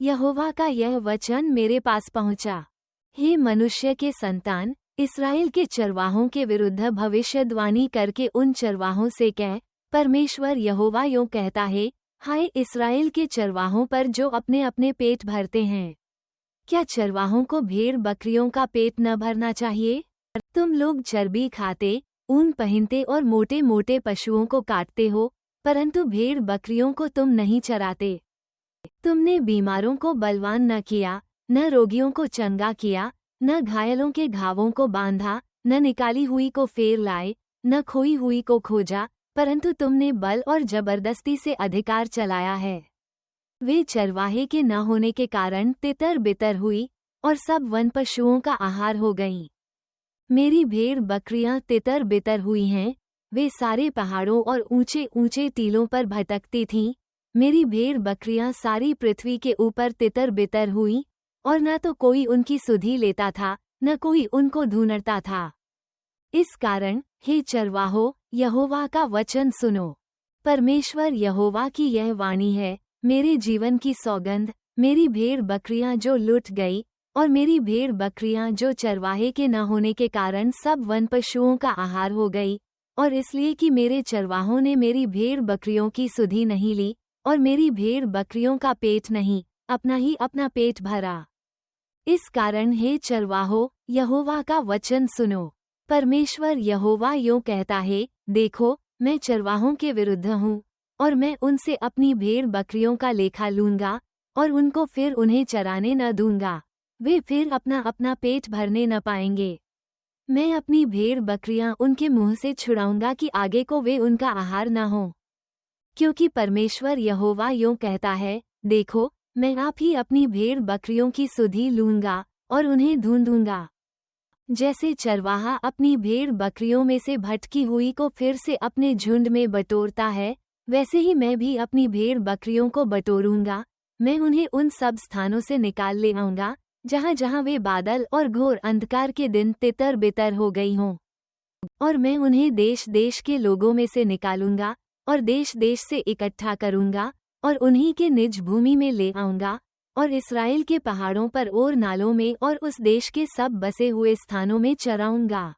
यहोवा का यह वचन मेरे पास पहुंचा। हे मनुष्य के संतान, इस्राएल के चरवाहों के विरुद्ध भविष्यद्वाणी करके उन चरवाहों से कह, परमेश्वर यहोवा यूं कहता है, हाय इस्राएल के चरवाहों पर जो अपने अपने पेट भरते हैं। क्या चरवाहों को भेड़ बकरियों का पेट न भरना चाहिए? तुम लोग चर्बी खाते, ऊन पहनते और मोटे मोटे पशुओं को काटते हो, परंतु भेड़ बकरियों को तुम नहीं चराते। तुमने बीमारों को बलवान न किया, न रोगियों को चंगा किया, न घायलों के घावों को बांधा, न निकाली हुई को फेर लाए, न खोई हुई को खोजा, परंतु तुमने बल और जबरदस्ती से अधिकार चलाया है। वे चरवाहे के न होने के कारण तितर बितर हुई और सब वन पशुओं का आहार हो गईं। मेरी भेड़ बकरियां तितर बितर हुई हैं, वे सारे पहाड़ों और ऊंचे ऊंचे टीलों पर भटकती थीं। मेरी भेड़ बकरियां सारी पृथ्वी के ऊपर तितर बितर हुईं, और न तो कोई उनकी सुधि लेता था, न कोई उनको ढूंढता था। इस कारण, हे चरवाहो, यहोवा का वचन सुनो। परमेश्वर यहोवा की यह वाणी है, मेरे जीवन की सौगंध, मेरी भेड़ बकरियां जो लुट गई, और मेरी भेड़ बकरियां जो चरवाहे के न होने के कारण सब वन पशुओं का आहार हो गई, और इसलिए कि मेरे चरवाहों ने मेरी भेड़ बकरियों की सुधि नहीं ली, और मेरी भेड़ बकरियों का पेट नहीं, अपना ही अपना पेट भरा। इस कारण हे चरवाहो, यहोवा का वचन सुनो। परमेश्वर यहोवा यूं कहता है, देखो, मैं चरवाहों के विरुद्ध हूँ, और मैं उनसे अपनी भेड़ बकरियों का लेखा लूंगा, और उनको फिर उन्हें चराने न दूंगा। वे फिर अपना अपना पेट भरने न पाएंगे। मैं अपनी भेड़ बकरियां उनके मुंह से छुड़ाऊंगा कि आगे को वे उनका आहार न हो। क्योंकि परमेश्वर यहोवा यूं कहता है, देखो, मैं आप ही अपनी भेड़ बकरियों की सुधि लूंगा, और उन्हें ढूंढूंगा। जैसे चरवाहा अपनी भेड़ बकरियों में से भटकी हुई को फिर से अपने झुंड में बटोरता है, वैसे ही मैं भी अपनी भेड़ बकरियों को बटोरूंगा। मैं उन्हें उन सब स्थानों से निकाल ले आऊंगा, जहां जहां वे बादल और घोर अंधकार के दिन तितर बितर हो गई हों। और मैं उन्हें देश देश के लोगों में से निकालूंगा, और देश देश से इकट्ठा करूंगा, और उन्हीं के निज भूमि में ले आऊंगा, और इस्राएल के पहाड़ों पर और नालों में और उस देश के सब बसे हुए स्थानों में चराऊंगा।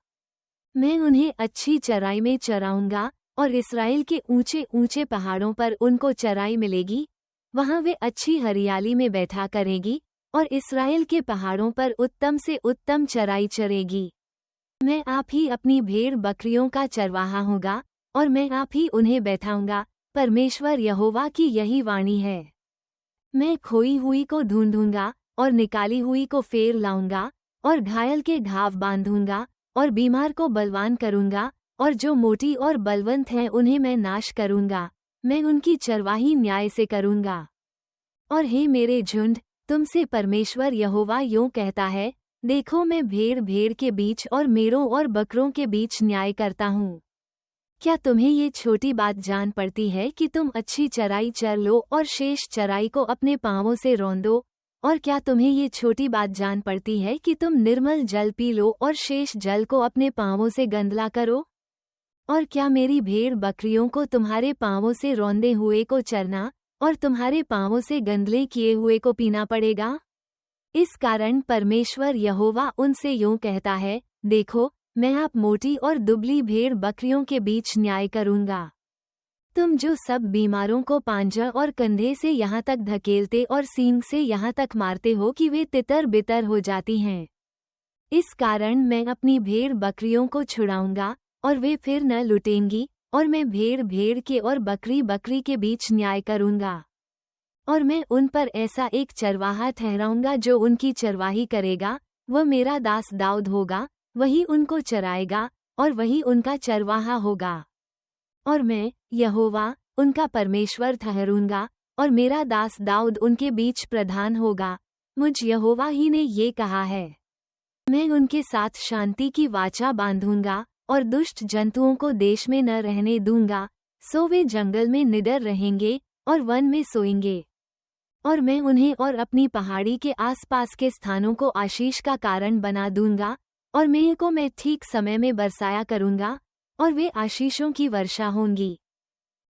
मैं उन्हें अच्छी चराई में चराऊंगा, और इस्राएल के ऊंचे ऊंचे पहाड़ों पर उनको चराई मिलेगी। वहां वे अच्छी हरियाली में बैठा करेगी, और इस्राएल के पहाड़ों पर उत्तम से उत्तम चराई चरेगी। मैं आप ही अपनी भेड़ बकरियों का चरवाहा होगा, और मैं आप ही उन्हें बैठाऊंगा। परमेश्वर यहोवा की यही वाणी है। मैं खोई हुई को ढूंढूंगा, और निकाली हुई को फेर लाऊंगा, और घायल के घाव बांधूंगा, और बीमार को बलवान करूंगा, और जो मोटी और बलवंत हैं उन्हें मैं नाश करूंगा। मैं उनकी चरवाही न्याय से करूंगा। और हे मेरे झुंड, तुमसे परमेश्वर यहोवा यूं कहता है, देखो, मैं भेड़ भेड़ के बीच और मेढ़ों और बकरों के बीच न्याय करता हूँ। क्या तुम्हें ये छोटी बात जान पड़ती है कि तुम अच्छी चराई चर लो और शेष चराई को अपने पांवों से रौंदो? और क्या तुम्हें ये छोटी बात जान पड़ती है कि तुम निर्मल जल पी लो और शेष जल को अपने पांवों से गंदला करो? और क्या मेरी भेड़ बकरियों को तुम्हारे पांवों से रौंदे हुए को चरना और तुम्हारे पांवों से गंदले किए हुए को पीना पड़ेगा? इस कारण परमेश्वर यहोवा उनसे यूं कहता है, देखो, मैं आप मोटी और दुबली भेड़ बकरियों के बीच न्याय करूंगा। तुम जो सब बीमारों को पांजा और कंधे से यहाँ तक धकेलते और सींग से यहाँ तक मारते हो कि वे तितर बितर हो जाती हैं, इस कारण मैं अपनी भेड़ बकरियों को छुड़ाऊंगा, और वे फिर न लुटेंगी, और मैं भेड़ भेड़ के और बकरी बकरी के बीच न्याय करूंगा। और मैं उन पर ऐसा एक चरवाहा ठहराऊंगा जो उनकी चरवाही करेगा। वह मेरा दास दाऊद होगा, वही उनको चराएगा, और वही उनका चरवाहा होगा। और मैं, यहोवा, उनका परमेश्वर ठहरूंगा, और मेरा दास दाऊद उनके बीच प्रधान होगा। मुझ यहोवा ही ने ये कहा है। मैं उनके साथ शांति की वाचा बांधूंगा, और दुष्ट जंतुओं को देश में न रहने दूंगा। सो वे जंगल में निडर रहेंगे, और वन में सोएंगे। और मैं उन्हें और अपनी पहाड़ी के आसपास के स्थानों को आशीष का कारण बना दूंगा, और मेंह को मैं ठीक समय में बरसाया करूंगा, और वे आशीषों की वर्षा होंगी।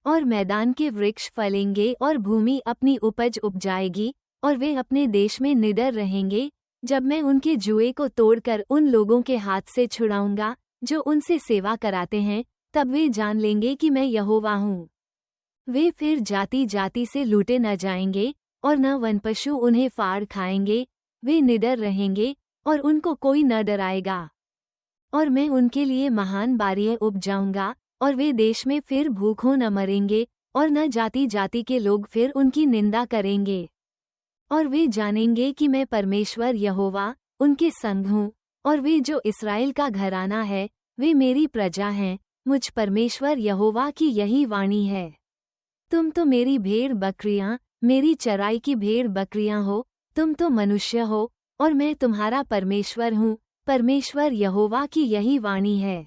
और मैदान के वृक्ष फलेंगे और भूमि अपनी उपज उपजाएगी, और वे अपने देश में निडर रहेंगे। जब मैं उनके जुए को तोड़कर उन लोगों के हाथ से छुड़ाऊंगा जो उनसे सेवा कराते हैं, तब वे जान लेंगे कि मैं यहोवा हूँ। वे फिर जाति जाति से लूटे न जाएंगे और न वनपशु उन्हें फाड़ खाएंगे। वे निडर रहेंगे और उनको कोई न डराएगा। और मैं उनके लिए महान बारियां उपजाऊंगा और वे देश में फिर भूखों न मरेंगे और न जाति जाति के लोग फिर उनकी निंदा करेंगे। और वे जानेंगे कि मैं परमेश्वर यहोवा उनके संग हूँ, और वे जो इस्राएल का घराना है वे मेरी प्रजा हैं। मुझ परमेश्वर यहोवा की यही वाणी है। तुम तो मेरी भेड़ बकरियां, मेरी चराई की भेड़ बकरियां हो। तुम तो मनुष्य हो और मैं तुम्हारा परमेश्वर हूँ। परमेश्वर यहोवा की यही वाणी है।